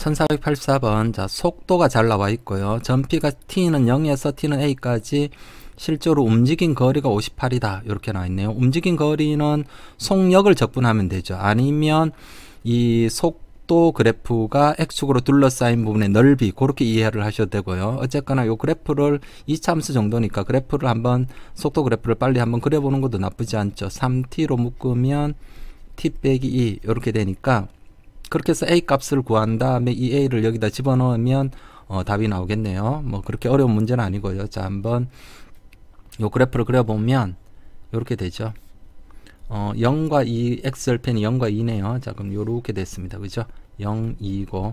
1484번. 자, 속도가 잘 나와 있고요. 전피가 t는 0에서 t는 a까지 실제로 움직인 거리가 58이다. 이렇게 나와 있네요. 움직인 거리는 속력을 적분하면 되죠. 아니면 이 속도 그래프가 x축으로 둘러싸인 부분의 넓이, 그렇게 이해를 하셔도 되고요. 어쨌거나 요 그래프를 이차함수 정도니까 그래프를 한번, 속도 그래프를 빨리 한번 그려보는 것도 나쁘지 않죠. 3t로 묶으면 t 빼기 2 이렇게 되니까, 그렇게 해서 a 값을 구한 다음에 이 a를 여기다 집어넣으면 답이 나오겠네요. 뭐 그렇게 어려운 문제는 아니고요. 자, 한번 요 그래프를 그려보면 이렇게 되죠. 0과 2, x절편이 0과 2네요. 자, 그럼 요렇게 됐습니다. 그죠? 0, 2고.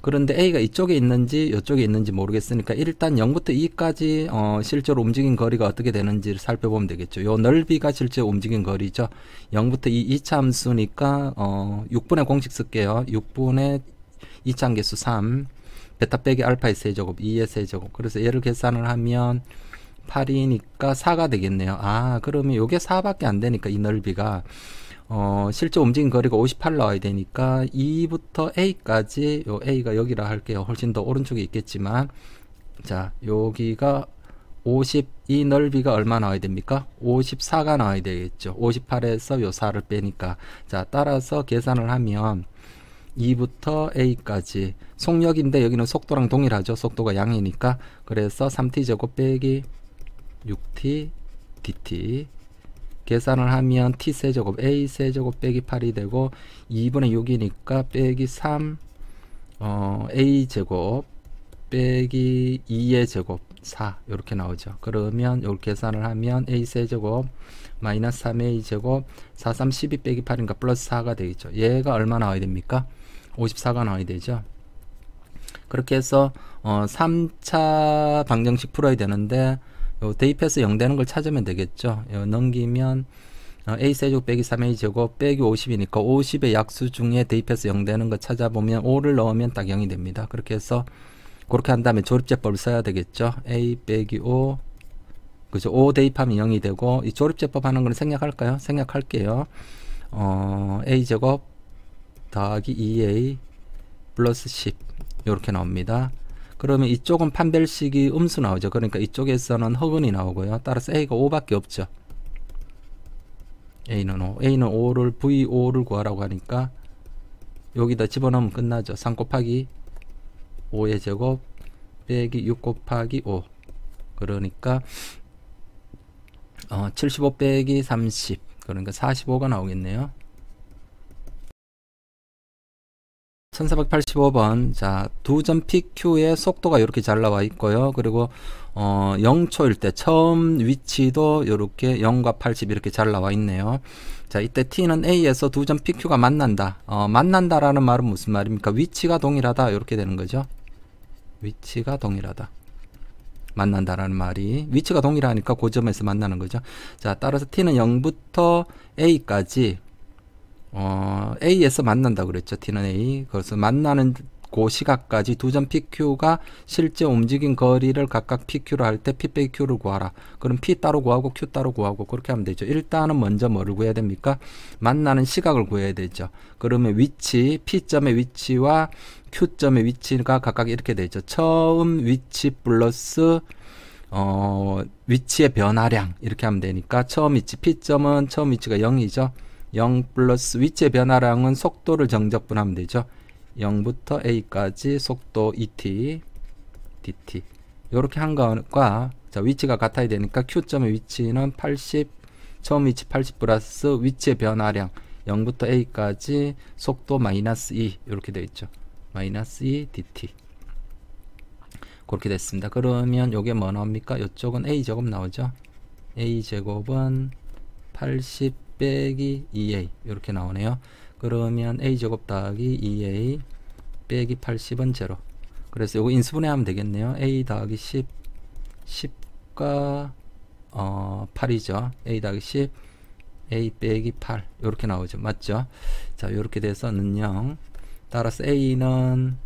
그런데 a가 이쪽에 있는지 이쪽에 있는지 모르겠으니까 일단 0부터 2까지 실제로 움직인 거리가 어떻게 되는지를 살펴보면 되겠죠. 요 넓이가 실제 움직인 거리죠. 0부터 2, 2차 함수니까 6분의 공식 쓸게요. 6분의 2차 함계수 3, 베타 빼기 알파의 세제곱, 2의 세제곱. 그래서 얘를 계산을 하면 8이니까 4가 되겠네요. 아, 그러면 요게 4밖에 안 되니까 이 넓이가 실제 움직인 거리가 58 나와야 되니까 2부터 a까지, 요 a가 여기라 할게요. 훨씬 더 오른쪽에 있겠지만, 자, 여기가 50, 이 넓이가 얼마 나와야 됩니까? 54가 나와야 되겠죠. 58에서 요 4를 빼니까. 자, 따라서 계산을 하면 2부터 a까지 속력인데 여기는 속도랑 동일하죠. 속도가 양이니까. 그래서 3t제곱 빼기 6t dt 계산을 하면 t세제곱 a세제곱 빼기 8이 되고 2분의 6이니까 빼기 3 a제곱 빼기 2의 제곱 4 이렇게 나오죠. 그러면 이렇게 계산을 하면 a세제곱 마이너스 3a제곱 4, 3, 12 빼기 8인가 플러스 4가 되겠죠. 얘가 얼마 나와야 됩니까? 54가 나와야 되죠. 그렇게 해서 3차 방정식 풀어야 되는데 요 대입해서 0 되는 걸 찾으면 되겠죠. 요 넘기면 a세제곱 빼기 3a제곱 빼기 50이니까 50의 약수 중에 대입해서 0 되는 거 찾아보면 5를 넣으면 딱 0이 됩니다. 그렇게 해서 그렇게 한 다음에 조립제법을 써야 되겠죠. a 빼기 5, 그죠? 5 대입하면 0이 되고, 이 조립제법 하는 건 생략할까요? 생략할게요. a제곱 더하기 2a 플러스 10 이렇게 나옵니다. 그러면 이쪽은 판별식이 음수 나오죠. 그러니까 이쪽에서는 허근이 나오고요. 따라서 a가 5밖에 없죠. a는 5. a는 5를 v5를 구하라고 하니까 여기다 집어넣으면 끝나죠. 3 곱하기 5의 제곱 빼기 6 곱하기 5. 그러니까 75 빼기 30. 그러니까 45가 나오겠네요. 1485번. 자, 두 점 PQ의 속도가 이렇게 잘 나와 있고요. 그리고 0초일 때 처음 위치도 이렇게 0과 80 이렇게 잘 나와 있네요. 자, 이때 T는 A에서 두 점 PQ가 만난다. 만난다라는 말은 무슨 말입니까? 위치가 동일하다. 이렇게 되는 거죠. 위치가 동일하다. 만난다라는 말이 위치가 동일하니까 그 점에서 만나는 거죠. 자, 따라서 T는 0부터 A까지 A에서 만난다 그랬죠. T는 A. 그래서 만나는 그 시각까지 두 점 PQ가 실제 움직인 거리를 각각 PQ로 할 때 P 빼기 Q를 구하라. 그럼 P 따로 구하고 Q 따로 구하고 그렇게 하면 되죠. 일단은 먼저 뭐를 구해야 됩니까? 만나는 시각을 구해야 되죠. 그러면 위치, P점의 위치와 Q점의 위치가 각각 이렇게 되죠. 처음 위치 플러스 위치의 변화량 이렇게 하면 되니까 처음 위치, P점은 처음 위치가 0이죠. 0 플러스 위치의 변화량은 속도를 정적분하면 되죠. 0부터 a까지 속도 et dt 이렇게 한 것과 자, 위치가 같아야 되니까 q점의 위치는 80 처음 위치 80 플러스 위치의 변화량 0부터 a까지 속도 마이너스 2 이렇게 되어 있죠. 마이너스 2 dt 그렇게 됐습니다. 그러면 요게 뭐 나옵니까? 이쪽은 a제곱 나오죠. a제곱은 80 빼기 2a 이렇게 나오네요. 그러면 a제곱 더하기 2a 빼기 80은 0. 그래서 이거 인수분해하면 되겠네요. a 더하기 10 10과 8이죠. a 더하기 10 a 빼기 8 이렇게 나오죠. 맞죠? 자, 이렇게 돼서는 0. 따라서 a는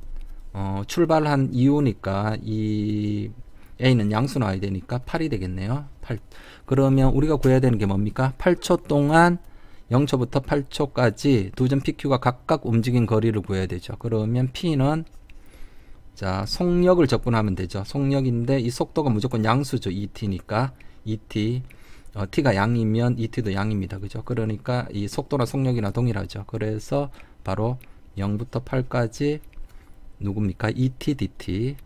출발한 이유니까 이 a는 양수 나와야 되니까 8이 되겠네요. 8. 그러면 우리가 구해야 되는 게 뭡니까? 8초 동안 0초부터 8초까지 두 점 PQ가 각각 움직인 거리를 구해야 되죠. 그러면 P는 자, 속력을 적분하면 되죠. 속력인데 이 속도가 무조건 양수죠. ET니까 ET t가 양이면 ET도 양입니다. 그죠? 그러니까 이 속도나 속력이나 동일하죠. 그래서 바로 0부터 8까지 누굽니까? ET dt.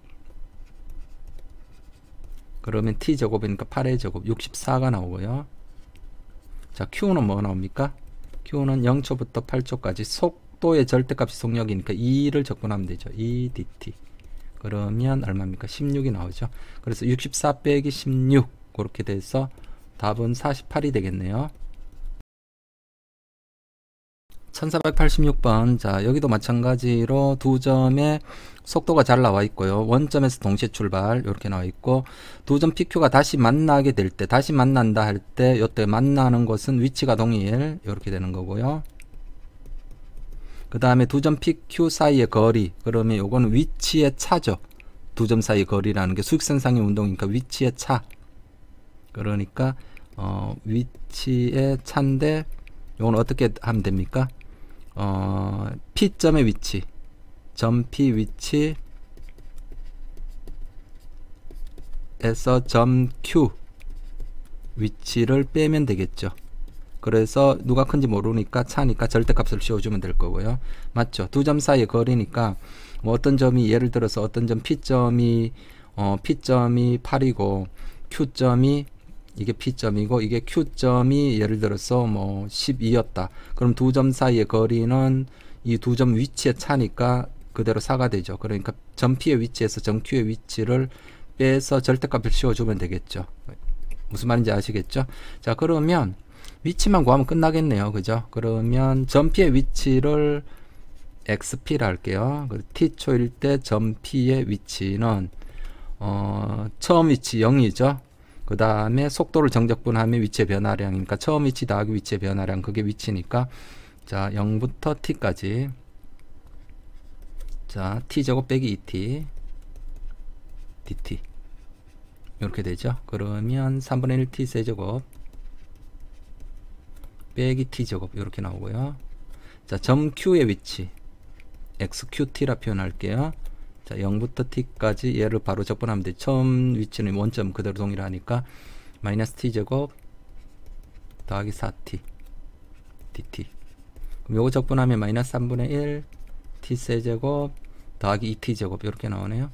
그러면 t제곱이니까 8의 제곱 64가 나오고요. 자, q는 뭐 나옵니까? q는 0초부터 8초까지 속도의 절대값이 속력이니까 2를 적분하면 되죠. 2 dt. 그러면 얼마입니까? 16이 나오죠. 그래서 64 빼기 16 그렇게 돼서 답은 48이 되겠네요. 1486번. 자, 여기도 마찬가지로 두 점의 속도가 잘 나와 있고요. 원점에서 동시에 출발 이렇게 나와 있고 두 점 PQ가 다시 만나게 될 때, 다시 만난다 할 때 이때 만나는 것은 위치가 동일 이렇게 되는 거고요. 그 다음에 두 점 PQ 사이의 거리, 그러면 요거는 위치의 차죠. 두 점 사이의 거리라는 게 수직선상의 운동이니까 위치의 차. 그러니까 위치의 차인데 요건 어떻게 하면 됩니까? P점의 위치, 점 P 위치에서 점 Q 위치를 빼면 되겠죠. 그래서 누가 큰지 모르니까 차니까 절대값을 씌워주면 될 거고요. 맞죠? 두 점 사이의 거리니까 뭐 어떤 점이 예를 들어서 어떤 점 P점이 8이고 Q점이 이게 P점이고 이게 Q점이 예를 들어서 뭐 12였다. 그럼 두 점 사이의 거리는 이 두 점 위치의 차니까 그대로 4가 되죠. 그러니까 점 P의 위치에서 점 Q의 위치를 빼서 절대값을 씌워주면 되겠죠. 무슨 말인지 아시겠죠? 자, 그러면 위치만 구하면 끝나겠네요. 그죠? 그러면 점 P의 위치를 XP라 할게요. T초일 때 점 P의 위치는 처음 위치 0이죠. 그 다음에 속도를 정적분하면 위치의 변화량이니까 처음 위치 더하기 위치의 변화량, 그게 위치니까 자 0부터 t까지 자 t제곱 빼기 2t dt 이렇게 되죠. 그러면 3분의 1 t 세제곱 빼기 t제곱 이렇게 나오고요. 자 점 q의 위치 xqt라 표현할게요. 자 0부터 t까지 얘를 바로 적분하면 돼. 처음 위치는 원점 그대로 동일하니까 마이너스 t제곱 더하기 4t dt. 그럼 요거 적분하면 마이너스 3분의 1 t세제곱 더하기 2t제곱 이렇게 나오네요.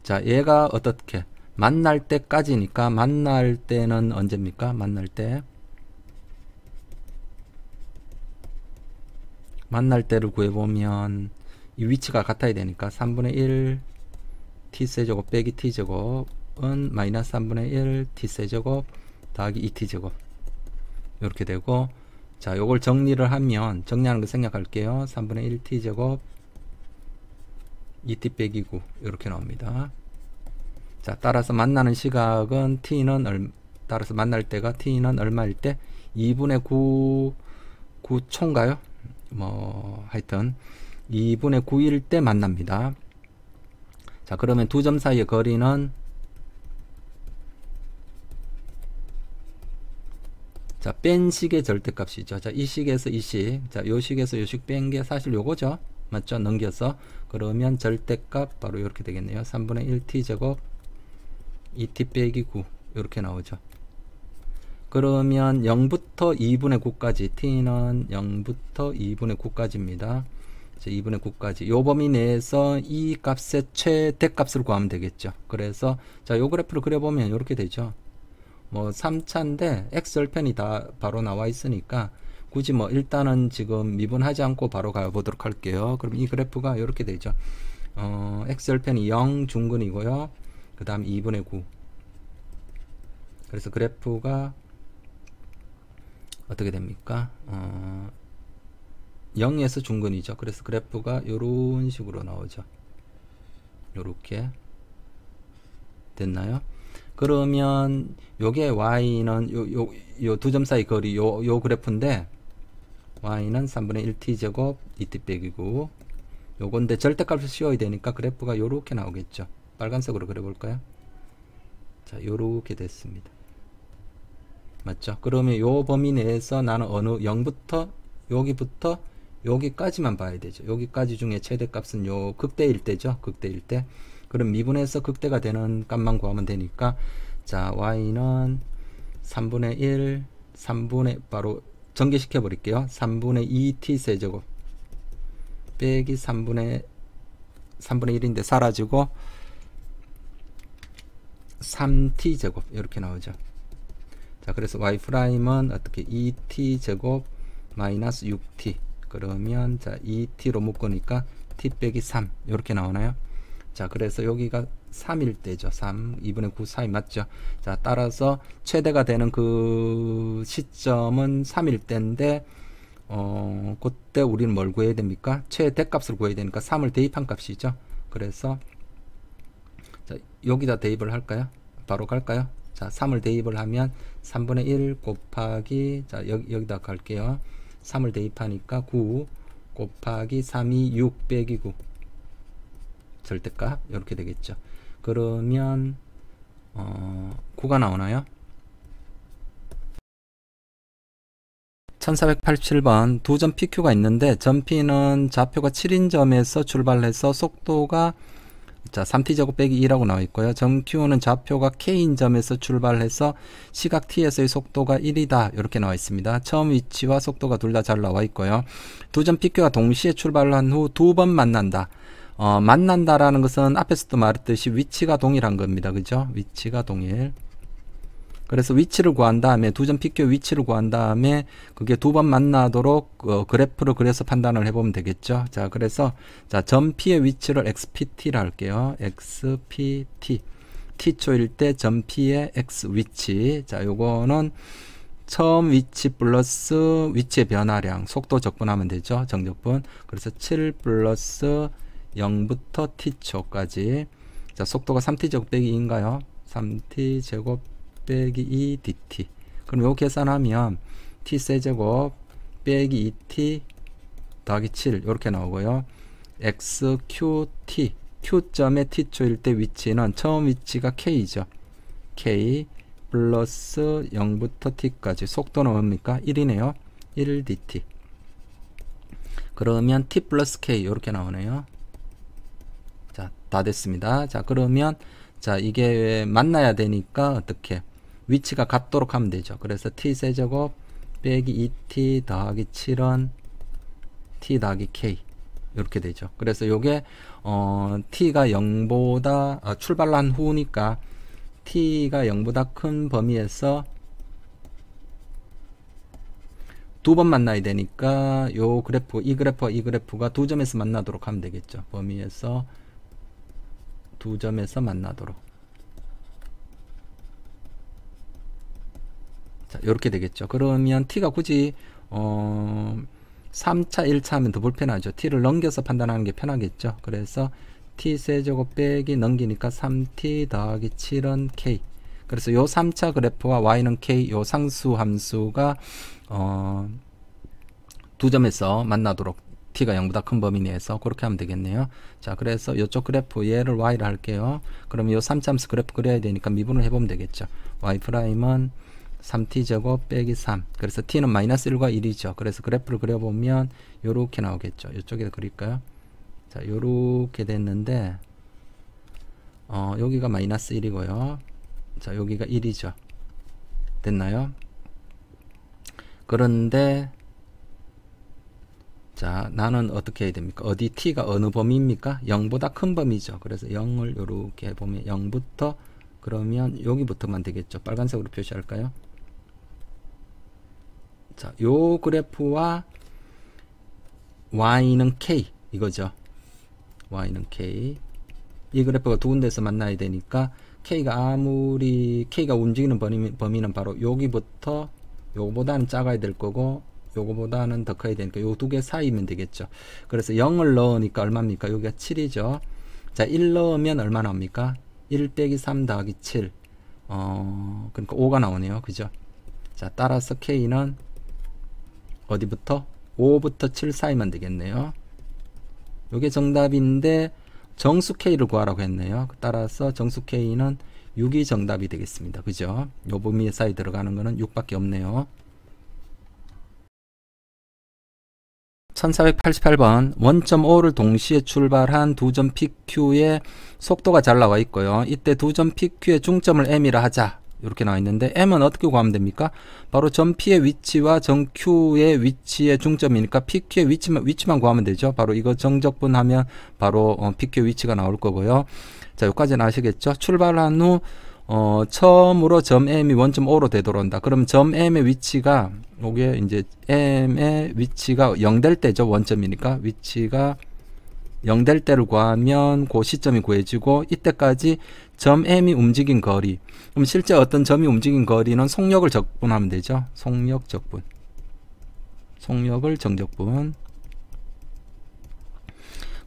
자 얘가 어떻게 만날 때까지니까 만날 때는 언제입니까? 만날 때를 구해보면 이 위치가 같아야 되니까 3분의 1 t세제곱 빼기 t제곱은 마이너스 3분의 1 t세제곱 더하기 2t제곱 이렇게 되고 자 요걸 정리를 하면 정리하는 거 생략할게요. 3분의 1 t제곱 2t 빼기 9 이렇게 나옵니다. 자 따라서 만나는 시각은 t는 따라서 만날 때가 t는 얼마일 때 2분의 9초인가요? 뭐 하여튼 2분의 9일 때 만납니다. 자 그러면 두 점 사이의 거리는 자 뺀 식의 절대값이죠. 자 이 식에서 이 식, 자 요 식에서 요 식 뺀 게 사실 요거죠. 맞죠? 넘겨서 그러면 절대값 바로 이렇게 되겠네요. 3분의 1 t제곱 2t 빼기 9 이렇게 나오죠. 그러면 0부터 2분의 9까지 t는 0부터 2분의 9까지입니다. 2분의 9까지 요 범위 내에서 이 값의 최대값을 구하면 되겠죠. 그래서 자 요 그래프를 그려보면 이렇게 되죠. 뭐 3차인데 x절편이 다 바로 나와 있으니까 굳이 뭐 일단은 지금 미분하지 않고 바로 가보도록 할게요. 그럼 이 그래프가 이렇게 되죠. x절편이 0 중근이고요. 그 다음 2분의 9. 그래서 그래프가 어떻게 됩니까? 0에서 중근이죠. 그래서 그래프가 이런 식으로 나오죠. 요렇게 됐나요? 그러면 요게 y는 요 두 점 사이 거리 요 그래프인데 y는 3분의 1 t제곱 2t 빼기 9 요건데 절대값을 씌워야 되니까 그래프가 요렇게 나오겠죠. 빨간색으로 그려볼까요? 자 요렇게 됐습니다. 맞죠? 그러면 요 범위 내에서 나는 어느 0부터 여기부터 여기까지만 봐야 되죠. 여기까지 중에 최대값은 요 극대일 때죠. 극대일 때. 그럼 미분해서 극대가 되는 값만 구하면 되니까, 자, y는 3분의 1, 3분의, 바로 전개시켜 버릴게요. 3분의 2t 세제곱 빼기 3분의 1인데 사라지고 3t 제곱 이렇게 나오죠. 자, 그래서 y 프라임은 어떻게 2t 제곱 마이너스 6t, 그러면 자 2t로 묶으니까 t 빼기 3 이렇게 나오나요? 자, 그래서 여기가 3일 때죠. 3, 2분의 9 사이 맞죠? 자, 따라서 최대가 되는 그 시점은 3일 때인데, 그때 우리는 뭘 구해야 됩니까? 최대값을 구해야 되니까 3을 대입한 값이죠. 그래서 자, 여기다 대입을 할까요? 바로 갈까요? 자, 3을 대입을 하면 3분의 1 곱하기, 자, 여기다 갈게요. 3을 대입하니까 9 곱하기 3이 6 빼기 9 절대값 이렇게 되겠죠. 그러면 9가 나오나요? 1487번 두 점 PQ가 있는데 점 P는 좌표가 7인점에서 출발해서 속도가 자 3t제곱 빼기 2라고 나와 있고요. 점 Q는 좌표가 K인점에서 출발해서 시각 T에서의 속도가 1이다 이렇게 나와 있습니다. 처음 위치와 속도가 둘 다 잘 나와 있고요. 두 점 PQ가 동시에 출발을 한 후 두 번 만난다. 만난다라는 것은 앞에서도 말했듯이 위치가 동일한 겁니다. 그죠? 위치가 동일. 그래서 위치를 구한 다음에 두 점 PQ 위치를 구한 다음에 그게 두 번 만나도록 그래프를 그려서 판단을 해보면 되겠죠. 자, 그래서 자, 점 P의 위치를 XPT라 할게요. XPT. T초일 때 점 P의 X 위치. 자, 요거는 처음 위치 플러스 위치의 변화량, 속도 적분하면 되죠. 정적분. 그래서 7 플러스 0부터 t초까지. 자, 속도가 3t제곱 빼기 2인가요? 3t제곱 빼기 2 dt. 그럼 요 계산하면 t세제곱 빼기 2t 더하기 7 이렇게 나오고요. xqt, q점의 t초일 때 위치는 처음 위치가 k죠. k 플러스 0부터 t까지. 속도는 뭡니까? 1이네요. 1 dt. 그러면 t 플러스 k 이렇게 나오네요. 자, 다 됐습니다. 자, 그러면 자, 이게 만나야 되니까 어떻게 위치가 같도록 하면 되죠. 그래서 t세제곱 빼기 2t 더하기 7은 t 더하기 k 이렇게 되죠. 그래서 요게 t가 0보다 출발한 후니까 t가 0보다 큰 범위에서 두 번 만나야 되니까 요 그래프, 이 그래프와 이 그래프가 두 점에서 만나도록 하면 되겠죠. 범위에서 두 점에서 만나도록. 자, 이렇게 되겠죠. 그러면 t가 굳이 3차, 1차 하면 더 불편하죠. t를 넘겨서 판단하는 게 편하겠죠. 그래서 t세제곱 빼기 넘기니까 3t 더하기 7은 k. 그래서 요 3차 그래프와 y는 k, 요 상수 함수가 두 점에서 만나도록 t가 0보다 큰 범위 내에서 그렇게 하면 되겠네요. 자, 그래서 이쪽 그래프 얘를 y를 할게요. 그럼 요 3차 함수 그래프 그려야 되니까 미분을 해보면 되겠죠. y 프라임은 3t제곱 빼기 3. 그래서 t는 마이너스 1과 1이죠. 그래서 그래프를 그려보면 요렇게 나오겠죠. 이쪽에 그릴까요? 자, 요렇게 됐는데 여기가 마이너스 1이고요. 자, 여기가 1이죠. 됐나요? 그런데 자, 나는 어떻게 해야 됩니까? 어디 t가 어느 범위입니까? 0보다 큰 범위죠. 그래서 0을 요렇게 보면 0부터 그러면 여기부터만 되겠죠. 빨간색으로 표시할까요? 자, 요 그래프와 y는 k 이거죠. y는 k. 이 그래프가 두 군데에서 만나야 되니까 k가 움직이는 범위는 바로 여기부터 요거보다는 작아야 될 거고 요거보다는 더 커야 되니까 요 두 개 사이면 되겠죠. 그래서 0을 넣으니까 얼마입니까? 여기가 7이죠. 자, 1 넣으면 얼마 나옵니까? 1 빼기 3 더하기 7. 그러니까 5가 나오네요. 그죠? 자, 따라서 K는 어디부터? 5부터 7 사이만 되겠네요. 요게 정답인데 정수 K를 구하라고 했네요. 따라서 정수 K는 6이 정답이 되겠습니다. 그죠? 요 범위 사이 들어가는 거는 6밖에 없네요. 1488번 원점 O를 동시에 출발한 두 점 PQ의 속도가 잘 나와 있고요. 이때 두 점 PQ의 중점을 M이라 하자. 이렇게 나와 있는데 M은 어떻게 구하면 됩니까? 바로 점 P의 위치와 점 Q의 위치의 중점이니까 PQ의 위치만 구하면 되죠. 바로 이거 정적분하면 바로 PQ의 위치가 나올 거고요. 자, 여기까지는 아시겠죠? 출발한 후 처음으로 점 M이 원점 O로 되돌아온다. 그럼 점 M의 위치가 요게 이제 M의 위치가 0 될 때죠. 원점이니까 위치가 0 될 때를 구하면 그 시점이 구해지고 이때까지 점 M이 움직인 거리. 그럼 실제 어떤 점이 움직인 거리는 속력을 적분하면 되죠. 속력 적분. 속력을 정적분.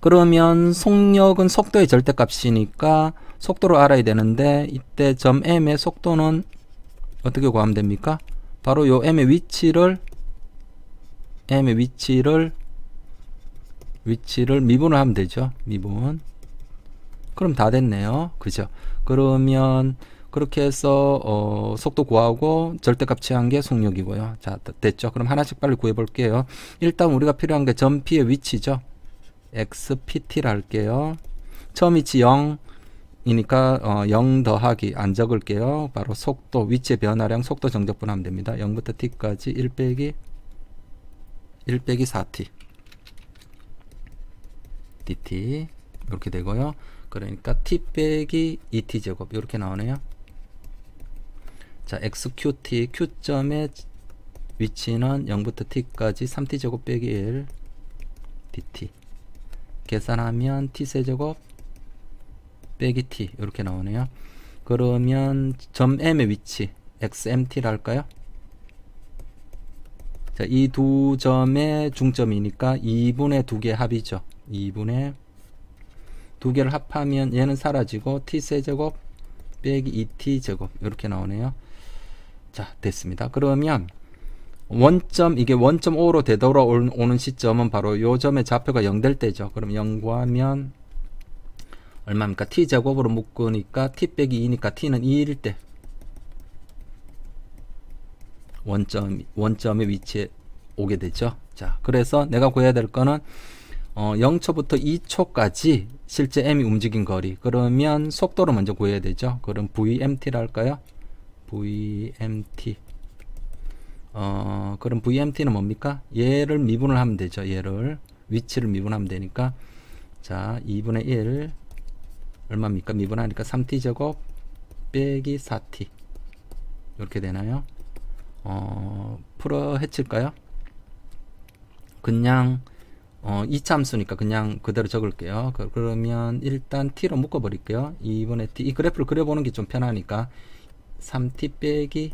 그러면 속력은 속도의 절대값이니까 속도를 알아야 되는데 이때 점 M의 속도는 어떻게 구하면 됩니까? 바로 요 M의 위치를 미분을 하면 되죠. 미분. 그럼 다 됐네요. 그죠? 그러면 그렇게 해서 속도 구하고 절대값 취한 게 속력이고요. 자, 됐죠? 그럼 하나씩 빨리 구해 볼게요. 일단 우리가 필요한 게 점 P의 위치죠. XPT라 할게요. 처음 위치 0이니까 0 더하기 안 적을게요. 바로 속도, 위치의 변화량, 속도 정적분 하면 됩니다. 0부터 t까지 1 빼기 4t dt 이렇게 되고요. 그러니까 t 빼기 2t 제곱 이렇게 나오네요. 자, xqt q점의 위치는 0부터 t까지 3t 제곱 빼기 1 dt 계산하면 t세제곱 빼기 t 이렇게 나오네요. 그러면 점 M의 위치 xmt라 할까요? 자, 이 두 점의 중점이니까 2분의 2개 합이죠. 2분의 2개를 합하면 얘는 사라지고 t세제곱 빼기 2t제곱 이렇게 나오네요. 자, 됐습니다. 그러면 이게 원점 O로 되돌아오는 시점은 바로 요 점의 좌표가 0 될 때죠. 그럼 0 구하면 얼마입니까? t제곱으로 묶으니까 t 빼기 2니까 t는 2일 때 원점의 위치에 오게 되죠. 자, 그래서 내가 구해야 될 거는 0초부터 2초까지 실제 m이 움직인 거리. 그러면 속도를 먼저 구해야 되죠. 그럼 VMT라 할까요? VMT. 그럼 VMT는 뭡니까? 얘를 미분을 하면 되죠. 얘를 위치를 미분하면 되니까 자, 2분의 1 얼마입니까? 미분하니까 3t 제곱 빼기 4t 이렇게 되나요? 풀어 헤칠까요? 그냥 이차함수니까 그냥 그대로 적을게요. 그러면 일단 t로 묶어 버릴게요. 2분의 t. 이 그래프를 그려보는 게 좀 편하니까 3t 빼기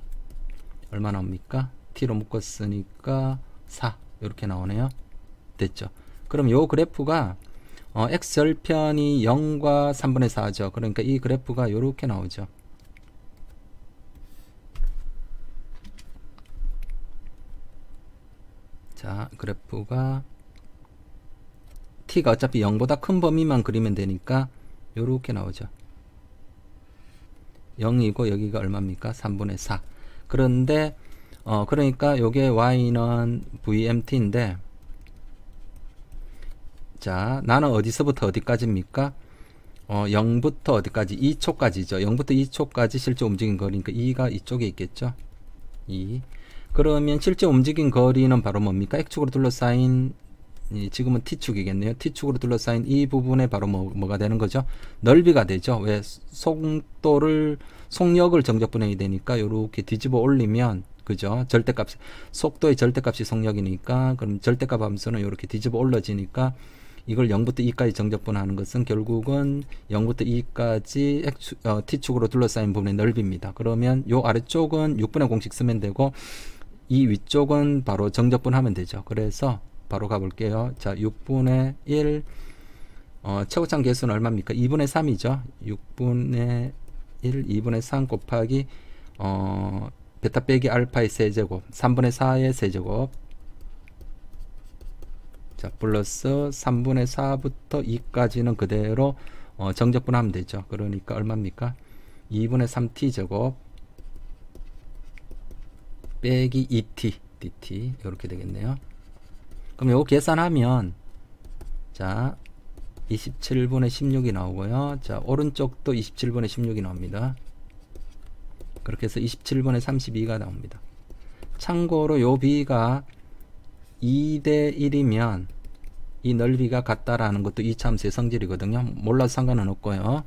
얼마 나옵니까? t로 묶었으니까 4 이렇게 나오네요. 됐죠? 그럼 요 그래프가 x절편이 0과 3분의 4죠. 그러니까 이 그래프가 요렇게 나오죠. 자, 그래프가 t가 어차피 0보다 큰 범위만 그리면 되니까 요렇게 나오죠. 0이고 여기가 얼마입니까? 3분의 4. 그런데 그러니까 요게 y는 vmt인데 자, 나는 어디서부터 어디까지입니까? 0부터 어디까지? 2초까지죠. 0부터 2초까지 실제 움직인 거리니까 2가 이쪽에 있겠죠. 2. 그러면 실제 움직인 거리는 바로 뭡니까? x축으로 둘러싸인 지금은 t축이겠네요. t축으로 둘러싸인 이 부분에 바로 뭐가 되는 거죠? 넓이가 되죠. 왜? 속력을 정적분해야 되니까 요렇게 뒤집어 올리면 그죠? 절대값, 속도의 절대값이 속력이니까 그럼 절대값 함수는 이렇게 뒤집어 올려지니까 이걸 0부터 2까지 정적분하는 것은 결국은 0부터 2까지 t축으로 둘러싸인 부분의 넓이입니다. 그러면 요 아래쪽은 6분의 공식 쓰면 되고 이 위쪽은 바로 정적분하면 되죠. 그래서 바로 가볼게요. 자, 6분의 1 최고참 개수는 얼마입니까? 2분의 3이죠. 6분의 1 2분의 3 곱하기 베타 빼기 알파의 세제곱 3분의 4의 세제곱 자, 플러스 3분의 4부터 2까지는 그대로 정적분하면 되죠. 그러니까 얼마입니까? 2분의 3t 제곱 빼기 2t dt 이렇게 되겠네요. 그럼 요거 계산하면 자 27분의 16이 나오고요. 자 오른쪽도 27분의 16이 나옵니다. 그렇게 해서 27분의 32가 나옵니다. 참고로 요 b가 2대 1이면 이 넓이가 같다라는 것도 이 참수의 성질이거든요. 몰라도 상관은 없고요.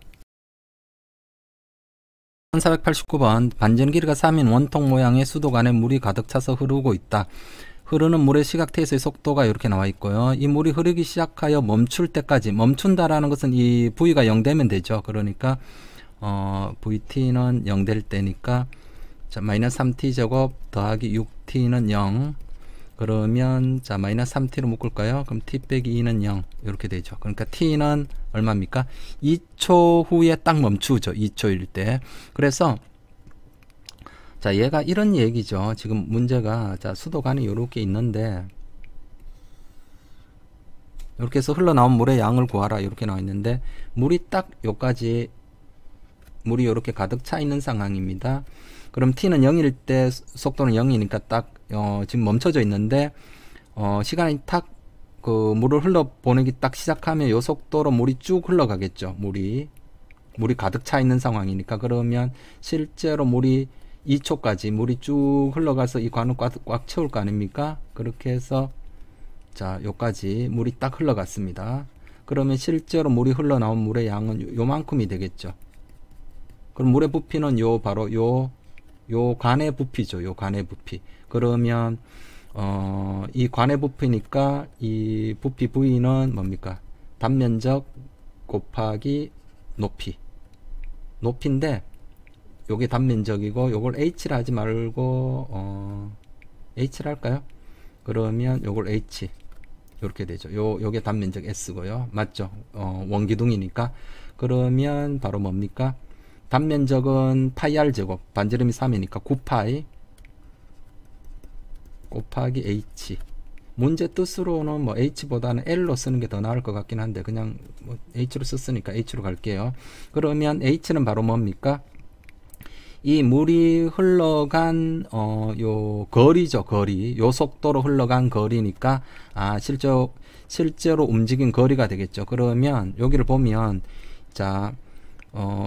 1489번 반전 길이가 3인 원통 모양의 수도관 안에 물이 가득 차서 흐르고 있다. 흐르는 물의 시각태에서의 속도가 이렇게 나와 있고요. 이 물이 흐르기 시작하여 멈출 때까지, 멈춘다라는 것은 이 V가 0 되면 되죠. 그러니까 VT는 0 될 때니까 자 마이너스 3t 제곱 더하기 6t는 0. 그러면 자 마이너스 3t로 묶을까요? 그럼 t 빼기 2는 0 이렇게 되죠. 그러니까 t는 얼마입니까? 2초 후에 딱 멈추죠. 2초일 때. 그래서 자 얘가 이런 얘기죠. 지금 문제가 자 수도관이 이렇게 있는데 이렇게 해서 흘러나온 물의 양을 구하라 이렇게 나와 있는데 물이 딱 요까지 물이 이렇게 가득 차 있는 상황입니다. 그럼 t는 0일 때 속도는 0이니까 딱 지금 멈춰져 있는데 시간이 탁 그 물을 흘러 보내기 딱 시작하면 요 속도로 물이 쭉 흘러가겠죠. 물이 가득 차 있는 상황이니까. 그러면 실제로 물이 2초까지 물이 쭉 흘러가서 이 관을 꽉 채울 거 아닙니까? 그렇게 해서 자 요까지 물이 딱 흘러갔습니다. 그러면 실제로 물이 흘러나온 물의 양은 요만큼이 되겠죠. 그럼 물의 부피는 요 바로 요 관의 부피죠. 요 관의 부피. 그러면 이 관의 부피니까 이 부피 V는 뭡니까? 단면적 곱하기 높이인데 요게 단면적이고 요걸 H라 하지 말고 H라 할까요? 그러면 요걸 H 이렇게 되죠. 요게 단면적 S고요. 맞죠? 원기둥이니까. 그러면 바로 뭡니까? 단면적은 파이 R 제곱, 반지름이 3이니까 9파이 곱하기 H. 문제 뜻으로는 뭐 H보다는 L로 쓰는 게 더 나을 것 같긴 한데 그냥 뭐 H로 썼으니까 H로 갈게요. 그러면 H는 바로 뭡니까? 이 물이 흘러간 요 거리죠. 거리. 요 속도로 흘러간 거리니까 실제로 움직인 거리가 되겠죠. 그러면 여기를 보면 자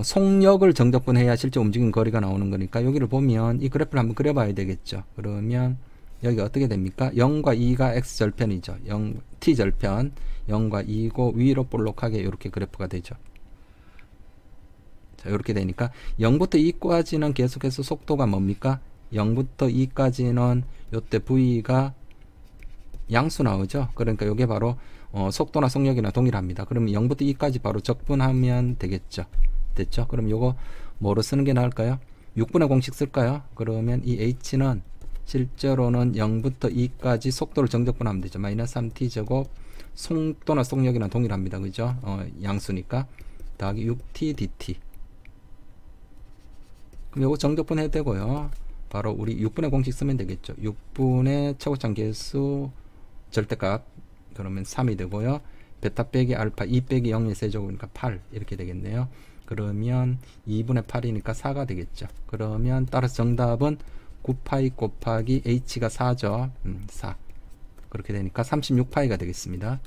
속력을 정적분해야 실제 움직인 거리가 나오는 거니까 여기를 보면 이 그래프를 한번 그려봐야 되겠죠. 그러면 여기 어떻게 됩니까? 0과 2가 x절편이죠. t절편 0과 2고 위로 볼록하게 이렇게 그래프가 되죠. 자 이렇게 되니까 0부터 2까지는 계속해서 속도가 뭡니까? 0부터 2까지는 요때 v가 양수 나오죠. 그러니까 이게 바로 속도나 속력이나 동일합니다. 그러면 0부터 2까지 바로 적분하면 되겠죠. 됐죠? 그럼 요거 뭐로 쓰는 게 나을까요? 6분의 공식 쓸까요? 그러면 이 h는 실제로는 0부터 2까지 속도를 정적분하면 되죠. 마이너스 3t 제곱 속도나 속력이나 동일합니다. 그죠? 양수니까 더하기 6t dt. 그럼 요거 정적분 해도 되고요. 바로 우리 6분의 공식 쓰면 되겠죠. 6분의 최고점 개수 절대값 그러면 3이 되고요. 베타 빼기 알파 2 빼기 0의 세제곱이니까 8 이렇게 되겠네요. 그러면 2분의 8이니까 4가 되겠죠. 그러면 따라서 정답은 9파이 곱하기 h가 4죠. 4 그렇게 되니까 36파이가 되겠습니다.